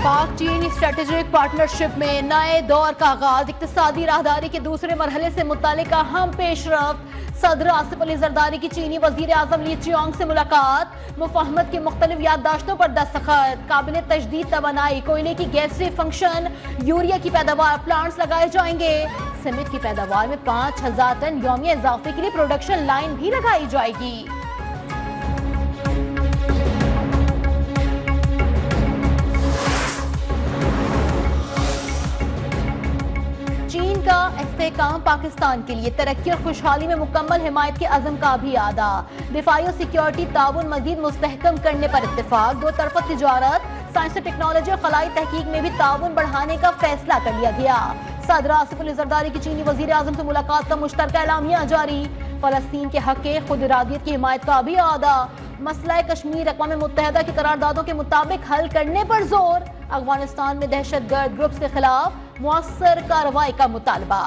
पाक चीन strategic partnership में नए दौर का आगाज, इक्तिसादी राहदारी के दूसरे मरहले से मुतालिक अहम पेशरफ्त। सदर आसिफ अली जरदारी की चीनी वजीर आजम ली चियोंग से मुलाकात, मुफाहमत की मुख्तलिफ याददाश्तों पर दस्तखत। काबिल तजदीद तवानाई, कोयले की गैसीय फंक्शन, यूरिया की पैदावार प्लांट्स लगाए जाएंगे। सीमेंट की पैदावार में 5000 टन यौमिया इजाफे के लिए प्रोडक्शन लाइन भी लगाई जाएगी। का इस्तेहकाम पाकिस्तान के लिए तरक्की और खुशहाली में मुकम्मल हिमायत के अज़म का भी आदा। दिफाई और सिक्योरिटी ताउन मजीद मुस्तहकम करने पर इत्तेफाक। दो तरफा तिजारत, साइंस और टेक्नोलॉजी और खलाई तहकीक में भी ताउन बढ़ाने का फैसला कर लिया गया। सदर आसिफ अली जरदारी की चीनी वजीर आजम से मुलाकात का मुश्तरका एलामिया जारी। फलस्तीन के हक खुद इरादियत की हिमायत का भी आदा। मसला कश्मीर अक़वाम मुत्तहिदा की करारदादों के मुताबिक हल करने पर जोर। अफगानिस्तान में दहशतगर्द ग्रुप्स के खिलाफ मुअस्सर कार्रवाई का मुतालबा।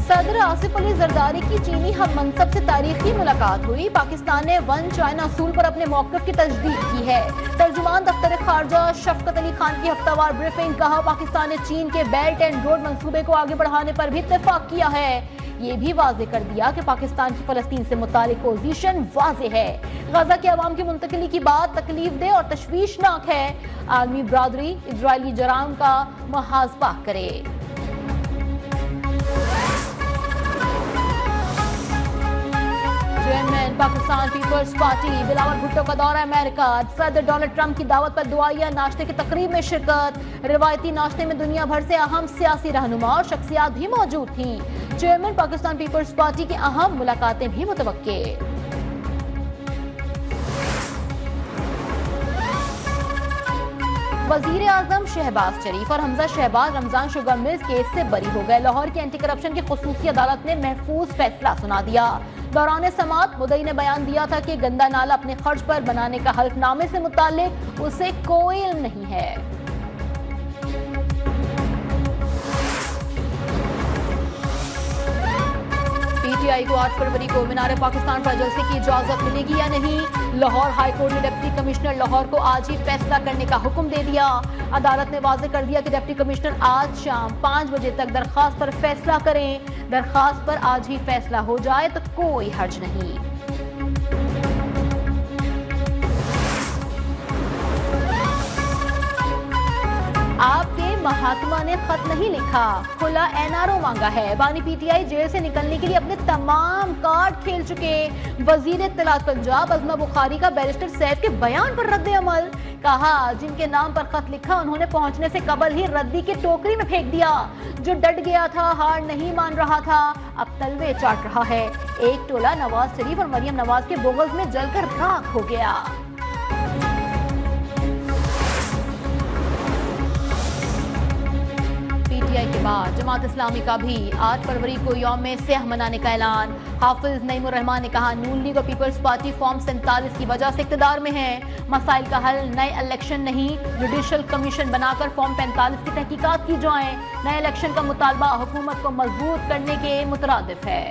सदर आसिफ अली जरदारी की चीनी हम मनसब से तारीखी मुलाकात हुई। पाकिस्तान ने वन चाइना असूल पर अपने मौक़िफ़ की तजदीद की है। तर्जुमान दफ्तर खारजा शफकत अली खान की हफ्तावार ब्रीफिंग, कहा पाकिस्तान ने चीन के बेल्ट एंड रोड मंसूबे को आगे बढ़ाने पर भी इत्तेफाक किया है। ये भी वाजे कर दिया कि पाकिस्तान की फलस्तीन से मुतालिक पोजीशन वाजे है। गजा के अवाम की मुंतकिली की बात तकलीफ दे और तशवीशनाक है। आलमी बरादरी इजरायली जराम का मुहासबा करे। Chairman Pakistan peoples party Bilawal Bhutto का दौरा अमेरिका। सदर डोनाल्ड ट्रंप की दावत पर दुआया नाश्ते की तकरीब में शिरकत। रिवायती नाश्ते में दुनिया भर से अहम सियासी रहनुमा और शख्सियात भी मौजूद थी। चेयरमैन पाकिस्तान पीपल्स पार्टी की अहम मुलाकातें भी मुतवक्के। वजीर आजम शहबाज शरीफ और Hamza Shehbaz Ramzan sugar mills case से बरी हो गए। लाहौर की एंटी करप्शन की खुसूसी अदालत ने महफूज फैसला सुना दिया। दौरान समाअत मुद्दई ने बयान दिया था कि गंदा नाला अपने खर्च पर बनाने का हल्फनामे से मुताल्लिक उसे कोई इल्म नहीं है। पीटीआई को 8 फरवरी को मीनार पाकिस्तान पर जलसे की इजाजत मिलेगी या नहीं। लाहौर हाई कोर्ट ने डिप्टी कमिश्नर लाहौर को आज ही फैसला करने का हुक्म दे दिया। अदालत ने वाज़ेह कर दिया कि डिप्टी कमिश्नर आज शाम 5 बजे तक दरखास्त पर फैसला करें। दरखास्त पर आज ही फैसला हो जाए तो कोई हर्ज नहीं। आपके महात्मा ने खत नहीं लिखा, खुला एनआरओ मांगा है। बानी पीटीआई जेल से निकलने के लिए अपने तमाम कार्ड खेल चुके। वजीर इत्तलात पंजाब अज़मा बुखारी का बैरिस्टर सैफ के बयान पर रद्द अमल। कहा जिनके नाम पर खत लिखा उन्होंने पहुंचने से कबल ही रद्दी की टोकरी में फेंक दिया। जो डट गया था, हार नहीं मान रहा था, अब तलवे चाट रहा है। एक टोला नवाज शरीफ और मरियम नवाज के बोगस में जलकर राख हो गया। के बाद जमात इस्लामी का भी 8 फरवरी को यौम सियाह मनाने का ऐलान। हाफिज नईमुर रहमान ने कहा नून लीग और पीपल्स पार्टी फॉर्म 47 की वजह से इक़्तिदार में है। मसाइल का हल नए इलेक्शन नहीं, जुडिशल कमीशन बनाकर फॉर्म 45 की तहकीकात की जाए। नए इलेक्शन का मुतालबा हुकूमत को मजबूत करने के मुतरादिफ है।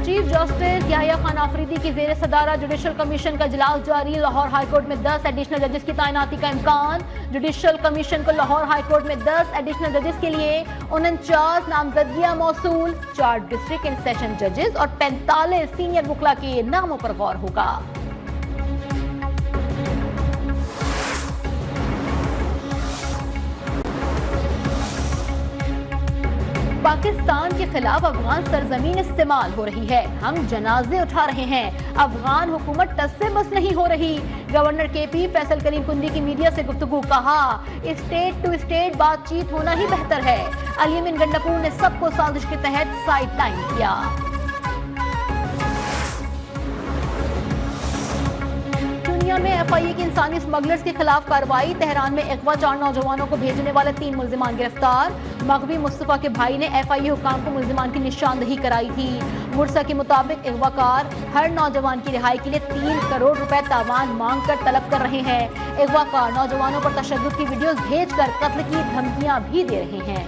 चीफ जस्टिस याहिया खान आफरीदी की जेर सदारा जुडिशल कमीशन का इजलास जारी। लाहौर हाईकोर्ट में 10 एडिशनल जजेस की तैनाती का इम्कान। जुडिशल कमीशन को लाहौर हाईकोर्ट में 10 एडिशनल जजेस के लिए 49 नामजदगियां मौसूल। 4 डिस्ट्रिक्ट एंड सेशन जजेस और 45 सीनियर वकला के नामों पर गौर होगा। पाकिस्तान के खिलाफ अफगान सरजमीन इस्तेमाल हो रही है। हम जनाजे उठा रहे हैं। अफगान हुकूमत टस से बस नहीं हो रही। गवर्नर केपी फैसल करीम कुंदी की मीडिया से गुफ्तगू, कहा स्टेट टू स्टेट बातचीत होना ही बेहतर है। अली अमीन गंडापुर ने सबको साजिश के तहत साइडलाइन किया। में एफआईए की इंसानी स्मगलर्स के खिलाफ कार्रवाई। तेहरान में अगवा 4 नौजवानों को भेजने वाले 3 मुल्जिमान गिरफ्तार। मगवी मुस्तफा के भाई ने एफआईए हुकाम को मुल्जिमान की निशानदही कराई थी। मुर्सा के मुताबिक अगवाकार हर नौजवान की रिहाई के लिए 3 करोड़ रुपए तावान मांग कर तलब कर रहे हैं। अगवाकार नौजवानों पर तशद्दुद की वीडियोज भेजकर कत्ल की धमकियां भी दे रहे हैं।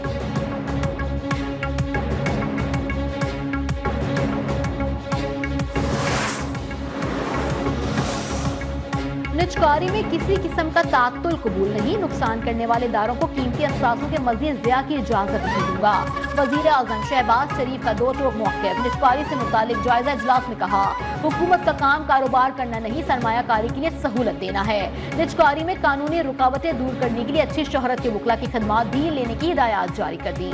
निजकारी में किसी किस्म का तात्तुल कबूल नहीं, नुकसान करने वाले इदारों को कीमती असासों के मजीद ज़िया की इजाजत नहीं दूंगा। वजीर आजम शहबाज शरीफ का दो टोक मौक़िफ़। निजकारी से मुतालिक जायजा इजलास में कहा, हुकूमत का काम कारोबार करना नहीं, सरमायाकारी के लिए सहूलत देना है। निजकारी में कानूनी रुकावटें दूर करने के लिए अच्छी शोहरत के वकला की खदमात भी लेने की हिदायत जारी कर दी।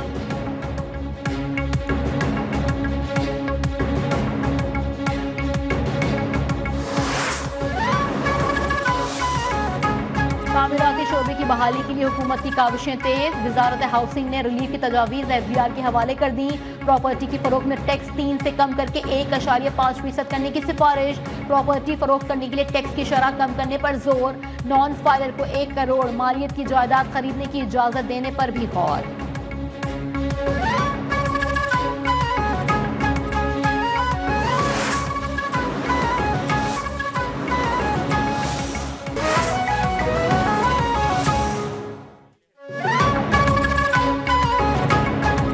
तामीराती शोबे की बहाली के लिए हुकूमत की काविशें तेज। वजारत हाउसिंग ने रिलीफ की तजावीज़ FBR के हवाले कर दी। प्रॉपर्टी की फरोख्त में टैक्स 3 से कम करके 1.5% करने की सिफारिश। प्रॉपर्टी फरोख्त करने के लिए टैक्स की शरह कम करने पर जोर। नॉन फाइलर को 1 करोड़ मालियत की जायदाद खरीदने की इजाजत देने पर भी गौर।